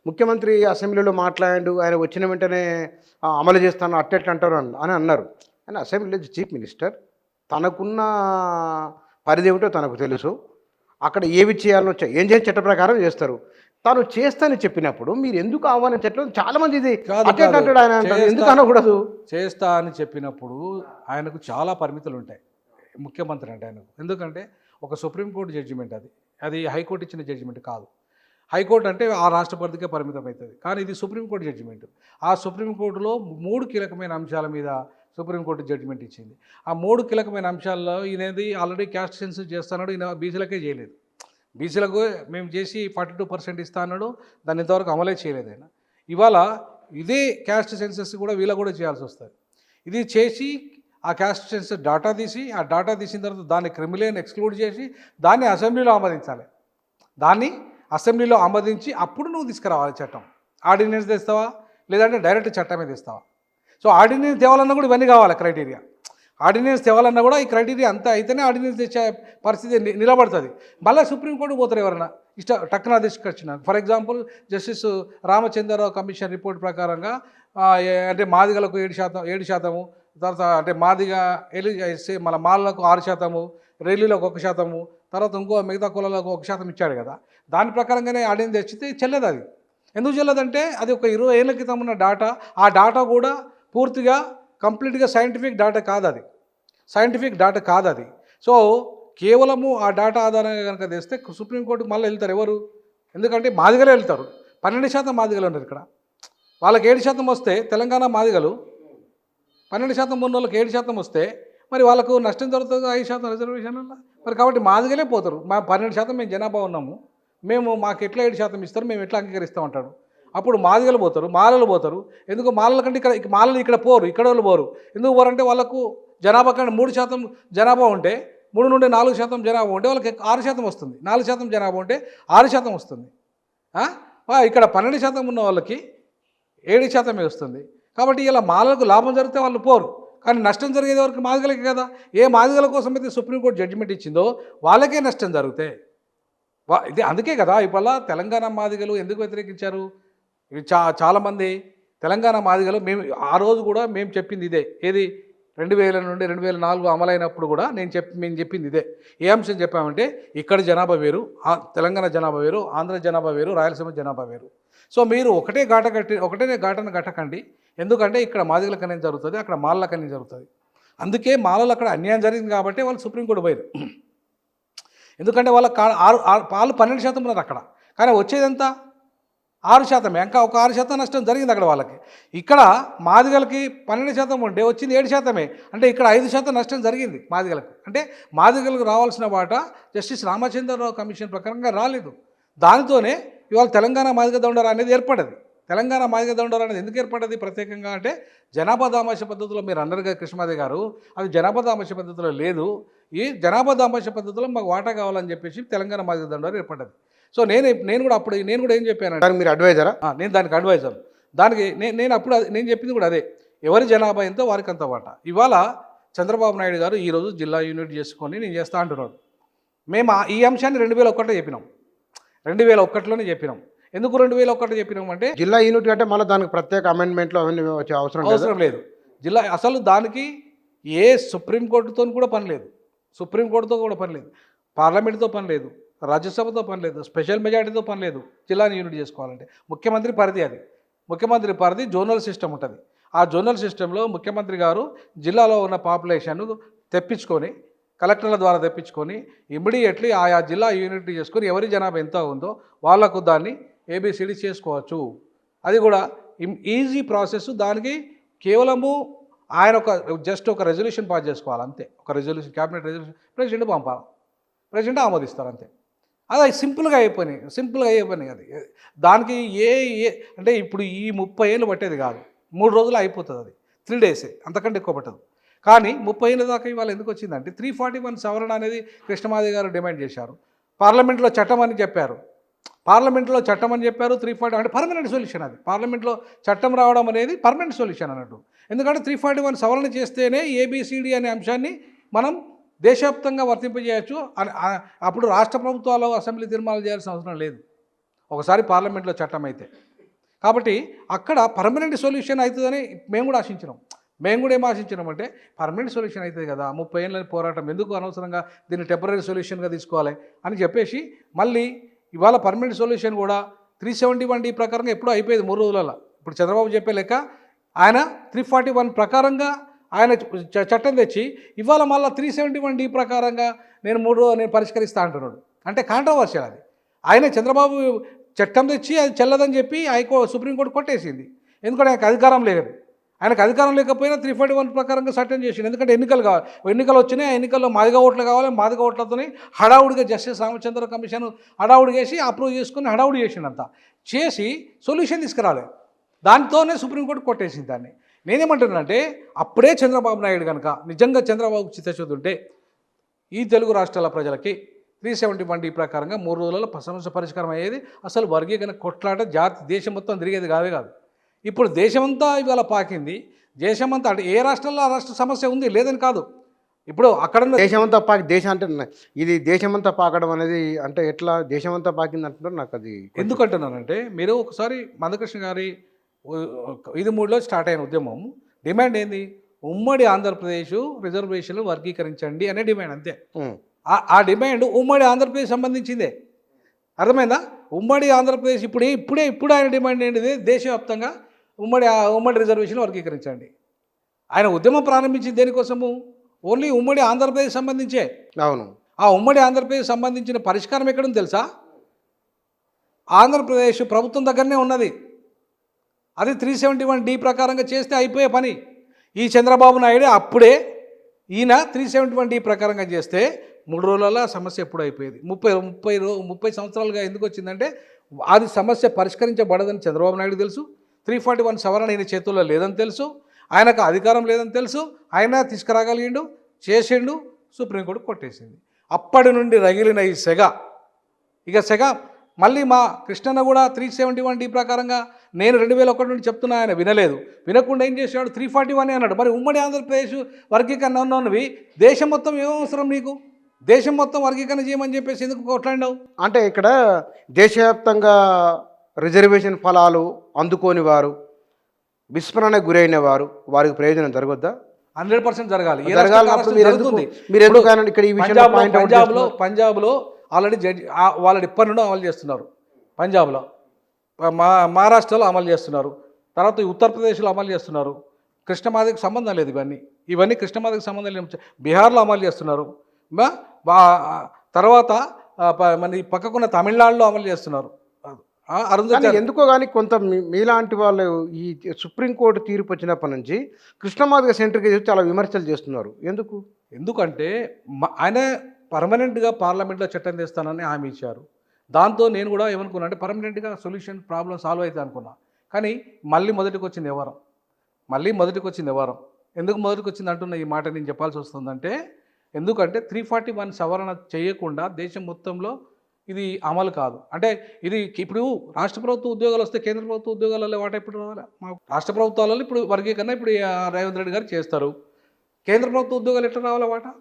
ముఖ్యమంత్రి అసెంబ్లీలో మాట్లాడాడు, ఆయన వచ్చిన వెంటనే అమలు చేస్తాను అట్టెట్లా అంటారు అని అన్నారు. కానీ అసెంబ్లీలో చీఫ్ మినిస్టర్ తనకున్న పరిధి ఏమిటో తనకు తెలుసు. అక్కడ ఏవి చేయాలో ఏం చేసి చట్ట ప్రకారం చేస్తారు. తాను చేస్తానని చెప్పినప్పుడు మీరు ఎందుకు ఆహ్వానించట్లేదు? చాలామంది ఇది అట్టెట్ అంటాడు ఆయన అంటారు, ఎందుకు అనకూడదు? చేస్తా అని చెప్పినప్పుడు ఆయనకు చాలా పరిమితులు ఉంటాయి ముఖ్యమంత్రి అంటే ఆయనకు. ఎందుకంటే ఒక సుప్రీంకోర్టు జడ్జిమెంట్, అది హైకోర్టు ఇచ్చిన జడ్జిమెంట్ కాదు. హైకోర్టు అంటే ఆ రాష్ట్ర పరిధికే పరిమితం అవుతుంది. కానీ ఇది సుప్రీంకోర్టు జడ్జిమెంట్. ఆ సుప్రీంకోర్టులో 3 కీలకమైన అంశాల మీద సుప్రీంకోర్టు జడ్జిమెంట్ ఇచ్చింది. ఆ 3 కీలకమైన అంశాల్లో ఈయనది ఆల్రెడీ క్యాస్ట్ సెన్సస్ చేస్తున్నాడు. ఈయన బీసీలకే చేయలేదు. బీసీలకు మేము చేసి 42% ఇస్తా అన్నాడు. దాన్ని ఇంతవరకు అమలే చేయలేదు ఆయన. ఇవాళ ఇదే క్యాస్ట్ సెన్సస్ కూడా వీళ్ళకు కూడా చేయాల్సి వస్తుంది. ఇది చేసి ఆ క్యాస్ట్ సెన్సస్ డాటా తీసి, ఆ డాటా తీసిన తర్వాత దాన్ని క్రిమిలేని ఎక్స్క్లూడ్ చేసి దాన్ని అసెంబ్లీలో ఆమోదించాలి. దాన్ని అసెంబ్లీలో ఆమోదించి అప్పుడు నువ్వు తీసుకురావాలి చట్టం. ఆర్డినెన్స్ తెస్తావా, లేదంటే డైరెక్ట్ చట్టమే తెస్తావా? సో ఆర్డినెన్స్ తేవాలన్నా కూడా ఇవన్నీ కావాలి క్రైటీరియా. ఆర్డినెన్స్ తేవాలన్నా కూడా ఈ క్రైటీరియా అంతా అయితేనే ఆర్డినెన్స్ తెచ్చే పరిస్థితి నిలబడుతుంది. మళ్ళీ సుప్రీంకోర్టు పోతారు ఎవరైనా టక్కున తీసుకొచ్చిన. For example justice Ramachandra Rao commission report ప్రకారంగా అంటే మాదిగలకు 7%, తర్వాత అంటే మాదిగ మన మాలకు 6%, రెల్లీలకు 1%, తర్వాత ఇంకో మిగతా కులాలకు 1% ఇచ్చాడు కదా. దాని ప్రకారంగానే ఆర్డినెన్స్ తెచ్చితే చెల్లదు. అది ఎందుకు చెల్లదంటే అది ఒక 20 ఏళ్ళ క్రితం ఉన్న డాటా. ఆ డాటా కూడా పూర్తిగా కంప్లీట్గా సైంటిఫిక్ డాటా కాదు అది. సో కేవలము ఆ డాటా ఆధారంగా కనుక తెస్తే సుప్రీంకోర్టుకు మళ్ళీ వెళ్తారు ఎవరు? ఎందుకంటే మాదిగలే వెళ్తారు. 12% మాదిగలు ఉన్నారు ఇక్కడ. వాళ్ళకి 7% వస్తే తెలంగాణ మాదిగలు 12% ఉన్న వాళ్ళకి 7% వస్తే మరి వాళ్ళకు నష్టం జరుగుతుంది 5% రిజర్వేషన్ల. మరి కాబట్టి మాదిగలే పోతారు. మా 12% మేము జనాభా ఉన్నాము, మాకు ఎట్లా 7% ఇస్తారు, మేము ఎట్లా అంగీకరిస్తామంటాడు. అప్పుడు మాదిగలు పోతారు, మాలలు పోతారు. ఎందుకు మాలల కంటే మాలలు ఇక్కడ పోరు, ఇక్కడ వాళ్ళు పోరు. ఎందుకు పోరంటే వాళ్ళకు జనాభా కంటే 3% జనాభా ఉంటే 3 నుండి 4% జనాభా ఉంటే వాళ్ళకి 6% వస్తుంది. 4% జనాభా ఉంటే 6% వస్తుంది. ఇక్కడ 12% ఉన్న వాళ్ళకి 7% వస్తుంది. కాబట్టి ఇలా మాలలకు లాభం జరిగితే వాళ్ళు పోరు, కానీ నష్టం జరిగేది వరకు మాదిగలకే కదా. ఏ మాదిగల కోసం అయితే సుప్రీంకోర్టు జడ్జిమెంట్ ఇచ్చిందో వాళ్ళకే నష్టం జరిగితే ఇది అందుకే కదా ఇవాళ తెలంగాణ మాదిగలు ఎందుకు వ్యతిరేకించారు? చాలామంది తెలంగాణ మాదిగలు ఆ రోజు కూడా మేము చెప్పింది ఇదే. ఏది 2000 నుండి 2004 అమలైనప్పుడు కూడా మేము చెప్పింది ఇదే. ఏ అంశం చెప్పామంటే ఇక్కడ జనాభా వేరు, తెలంగాణ జనాభా వేరు, ఆంధ్ర జనాభా వేరు, రాయలసీమ జనాభా వేరు. సో మీరు ఒకటే ఘాటను కట్టకండి. ఎందుకంటే ఇక్కడ మాదిగలకు అనేది జరుగుతుంది, అక్కడ మాలలకు అనేది జరుగుతుంది. అందుకే మాలలు అక్కడ అన్యాయం జరిగింది కాబట్టి వాళ్ళు సుప్రీంకోర్టు పోయారు. ఎందుకంటే వాళ్ళ పాలు 12% ఉన్నారు అక్కడ, కానీ వచ్చేదంతా 6%. ఇంకా ఒక 6% నష్టం జరిగింది అక్కడ వాళ్ళకి. ఇక్కడ మాదిగలకి 12% ఉంటే వచ్చింది 7%. అంటే ఇక్కడ 5% నష్టం జరిగింది మాదిగలకు. అంటే మాదిగలకు రావాల్సిన వాటా జస్టిస్ రామచంద్రరావు కమిషన్ ప్రకారంగా రాలేదు. దానితోనే ఇవాళ తెలంగాణ మాదిగ దండోరా అనేది ఏర్పడ్డది. తెలంగాణ మాదిగ దండోరా అనేది ఎందుకు ఏర్పడ్డది ప్రత్యేకంగా అంటే జనాభా దామాష పద్ధతిలో మీరు అన్నారుగా కృష్ణమాది గారు, అది జనాభా దామాష పద్ధతిలో లేదు. ఈ జనాభా దామాష పద్ధతిలో మాకు వాటా కావాలని చెప్పేసి తెలంగాణ మాదిగ దండోరా ఏర్పడ్డది. సో నేను కూడా ఏం చెప్పాను, మీరు అడ్వైజరా? నేను దానికి అడ్వైజర్. దానికి నేను చెప్పింది కూడా అదే, ఎవరి జనాభా ఎంతో వారికి అంత వాటా. ఇవాళ చంద్రబాబు నాయుడు గారు ఈరోజు జిల్లా యూనిట్ చేసుకొని నేను చేస్తా అంటున్నాడు. మేము ఈ అంశాన్ని 2001 చెప్పినాం, 2001లోనే చెప్పినాం. ఎందుకు 2001 చెప్పినాం అంటే జిల్లా యూనిట్ అంటే మళ్ళీ దానికి ప్రత్యేక అమెండ్మెంట్లో అవన్నీ వచ్చే అవసరం లేదు. జిల్లా అసలు దానికి ఏ సుప్రీంకోర్టుతో కూడా పని లేదు, పార్లమెంటుతో పని లేదు, రాజ్యసభతో పని లేదు, స్పెషల్ మెజార్టీతో పని లేదు. జిల్లాని యూనిట్ చేసుకోవాలంటే ముఖ్యమంత్రి పరిధి, అది ముఖ్యమంత్రి పరిధి. జోనల్ సిస్టమ్ ఉంటుంది. ఆ జోనల్ సిస్టంలో ముఖ్యమంత్రి గారు జిల్లాలో ఉన్న పాపులేషన్ తెప్పించుకొని, కలెక్టర్ల ద్వారా తెప్పించుకొని ఇమ్మీడియట్లీ ఆయా జిల్లా యూనిట్ చేసుకొని ఎవరి జనాభా ఎంత ఉందో వాళ్లకు దాన్ని ఏబిసిడి చేసుకోవచ్చు. అది కూడా ఈజీ ప్రాసెస్. దానికి కేవలము ఆయన ఒక రెజల్యూషన్ పాస్ చేసుకోవాలి అంతే. ఒక రెజల్యూషన్, క్యాబినెట్ రెజల్యూషన్ ప్రెసిడెంట్ పంపాలి, ప్రెసిడెంట్ ఆమోదిస్తారు అంతే. అది సింపుల్గా అయిపోయినాయి అది. దానికి అంటే ఇప్పుడు ఈ 30 ఏళ్ళు పట్టేది కాదు, 3 రోజులు అయిపోతుంది. అది 3 days, అంతకంటే ఎక్కువ పట్టదు. కానీ 30 ఏళ్ళ దాకా ఇవాళ ఎందుకు వచ్చిందంటే 341 సవరణ అనేది కృష్ణమాది గారు డిమాండ్ చేశారు. పార్లమెంట్లో చట్టం అని చెప్పారు. 340 అంటే పర్మనెంట్ సొల్యూషన్. అది పార్లమెంట్లో చట్టం రావడం అనేది పర్మనెంట్ సొల్యూషన్ అన్నట్టు. ఎందుకంటే 341 సవరణ చేస్తేనే ఏబిసిడి అనే అంశాన్ని మనం దేశవ్యాప్తంగా వర్తింపజేయచ్చు. అప్పుడు రాష్ట్ర ప్రభుత్వాలు అసెంబ్లీ తీర్మానాలు చేయాల్సిన అవసరం లేదు, ఒకసారి పార్లమెంట్లో చట్టం అయితే. కాబట్టి అక్కడ పర్మనెంట్ సొల్యూషన్ అవుతుందని మేము కూడా ఆశించినాం. మేము కూడా ఏం ఆశించినామంటే పర్మనెంట్ సొల్యూషన్ అవుతుంది కదా, 30 ఏళ్ళ పోరాటం ఎందుకు అనవసరంగా దీన్ని టెంపరీ సొల్యూషన్గా తీసుకోవాలి అని చెప్పేసి మళ్ళీ ఇవాళ పర్మనెంట్ సొల్యూషన్ కూడా 371D ప్రకారంగా ఎప్పుడూ అయిపోయేది 3 రోజులలో. ఇప్పుడు చంద్రబాబు చెప్పే లెక్క ఆయన 341 ప్రకారంగా ఆయన చట్టం తెచ్చి ఇవాళ మళ్ళీ 371D ప్రకారంగా నేను పరిష్కరిస్తా అంటున్నాడు. అంటే కాంట్రవర్షియల్ అది. ఆయన చంద్రబాబు చట్టం తెచ్చి అది చెల్లదని చెప్పి సుప్రీంకోర్టు కొట్టేసింది. ఎందుకంటే ఆయనకు అధికారం లేదు. ఆయనకు అధికారం లేకపోయినా 341 ప్రకారంగా చట్టం చేసింది. ఎందుకంటే ఎన్నికలు వచ్చినాయి. ఆ ఎన్నికల్లో మాదిగా ఓట్లు కావాలి, మాదిగా ఓట్లతోనే హడావుడిగా జస్టిస్ రామచంద్ర కమిషన్ హడావుడి చేసి అప్రూవ్ చేసుకుని హడావుడి చేసిండంతా చేసి సొల్యూషన్ తీసుకురాలేదు. దాంతోనే సుప్రీంకోర్టు కొట్టేసింది దాన్ని. నేనేమంటున్నానంటే అప్పుడే చంద్రబాబు నాయుడు కనుక నిజంగా చంద్రబాబుకు చిత్తశుద్ధి ఉంటే ఈ తెలుగు రాష్ట్రాల ప్రజలకి 371D ప్రకారంగా 3 రోజులలో సమస్య పరిష్కారం అయ్యేది. అసలు వర్గీకరణ కొట్లాట దేశం మొత్తం తిరిగేది కాదు. ఇప్పుడు దేశమంతా ఇవాళ పాకింది. దేశమంతా అంటే ఏ రాష్ట్రంలో ఆ రాష్ట్ర సమస్య ఉంది లేదని కాదు. ఇప్పుడు అక్కడ దేశమంతా దేశం అంటే ఇది దేశమంతా పాకడం అనేది అంటే ఎట్లా దేశమంతా పాకింది అంటున్నారు. నాకు అది ఎందుకంటున్నానంటే మీరు ఒకసారి మందకృష్ణ గారి 3లో స్టార్ట్ అయిన ఉద్యమం డిమాండ్ ఏంది? ఉమ్మడి ఆంధ్రప్రదేశ్ రిజర్వేషన్లు వర్గీకరించండి అనే డిమాండ్ అంతే. ఆ డిమాండ్ ఉమ్మడి ఆంధ్రప్రదేశ్ సంబంధించిందే. అర్థమైందా? ఉమ్మడి ఆంధ్రప్రదేశ్ ఇప్పుడు ఆయన డిమాండ్ ఏంటిది? దేశవ్యాప్తంగా ఉమ్మడి రిజర్వేషన్లు వర్గీకరించండి. ఆయన ఉద్యమం ప్రారంభించింది దేనికోసము? ఓన్లీ ఉమ్మడి ఆంధ్రప్రదేశ్ సంబంధించే. అవును. ఆ ఉమ్మడి ఆంధ్రప్రదేశ్ సంబంధించిన పరిష్కారం ఎక్కడుంది తెలుసా? ఆంధ్రప్రదేశ్ ప్రభుత్వం దగ్గరనే ఉన్నది. అది 371D ప్రకారంగా చేస్తే అయిపోయే పని. ఈ చంద్రబాబు నాయుడు అప్పుడే ఈయన 371D ప్రకారంగా చేస్తే 3 రోజులలో సమస్య ఎప్పుడు అయిపోయేది. 30 సంవత్సరాలుగా ఎందుకు వచ్చిందంటే అది సమస్య పరిష్కరించబడదని చంద్రబాబు నాయుడు తెలుసు. 341 సవరణ ఈయన చేతుల్లో లేదని తెలుసు. ఆయనకు అధికారం లేదని తెలుసు. ఆయన తీసుకురాగలిగిండు, చేసిండు, సుప్రీంకోర్టు కొట్టేసింది. అప్పటి నుండి రగిలిన ఈ సెగ మళ్ళీ మా కృష్ణన్న కూడా 371D ప్రకారంగా నేను 2001 నుండి చెప్తున్నా, ఆయన వినలేదు. వినకుండా ఏం చేశాడు? 341 అన్నాడు. మరి ఉమ్మడి ఆంధ్రప్రదేశ్ వర్గీకరణ ఉన్నవి దేశం మొత్తం ఏమవసరం నీకు? దేశం మొత్తం వర్గీకరణ చేయమని చెప్పేసి ఎందుకు కొట్లాడినావు? అంటే ఇక్కడ దేశవ్యాప్తంగా రిజర్వేషన్ ఫలాలు అందుకోని వారు, విస్మరణకు గురైన వారికి ప్రయోజనం జరగొద్దా? 100% జరగాలి. పంజాబ్లో ఆల్రెడీ వాళ్ళని ఇప్పటి నుండి అమలు చేస్తున్నారు. పంజాబ్లో, మహారాష్ట్రలో అమలు చేస్తున్నారు. తర్వాత ఉత్తరప్రదేశ్లో అమలు చేస్తున్నారు. కృష్ణమాదికి సంబంధం లేదు. ఇవన్నీ కృష్ణమాదికి సంబంధం లేదు. బీహార్లో అమలు చేస్తున్నారు. తర్వాత మన పక్కకున్న తమిళనాడులో అమలు చేస్తున్నారు. ఎందుకో కానీ కొంత మీలాంటి వాళ్ళు ఈ సుప్రీంకోర్టు తీర్పు వచ్చినప్పటి నుంచి కృష్ణమాదిగ సెంటర్కి చాలా విమర్శలు చేస్తున్నారు. ఎందుకంటే ఆయన పర్మనెంట్గా పార్లమెంట్లో చట్టం తెస్తానని హామీ ఇచ్చారు. దాంతో నేను కూడా ఏమనుకున్నా అంటే పర్మనెంట్గా సొల్యూషన్ ప్రాబ్లం సాల్వ్ అవుతుంది అనుకున్నా. కానీ మళ్ళీ మొదటికి వచ్చింది ఎవరం. ఎందుకు మొదటికి వచ్చింది అంటున్న ఈ మాట నేను చెప్పాల్సి వస్తుందంటే, ఎందుకంటే 341 సవరణ చేయకుండా దేశం మొత్తంలో ఇది అమలు కాదు. అంటే ఇది ఇప్పుడు రాష్ట్ర ప్రభుత్వ ఉద్యోగాలు వస్తే కేంద్ర ప్రభుత్వ ఉద్యోగాలలో వాటా ఎప్పుడు రావాలి? రాష్ట్ర ప్రభుత్వాలలో ఇప్పుడు వర్గీకరణ ఇప్పుడు రేవంత్ రెడ్డి గారు చేస్తారు. కేంద్ర ప్రభుత్వ ఉద్యోగాలు ఎట్లా రావాలా వాటా?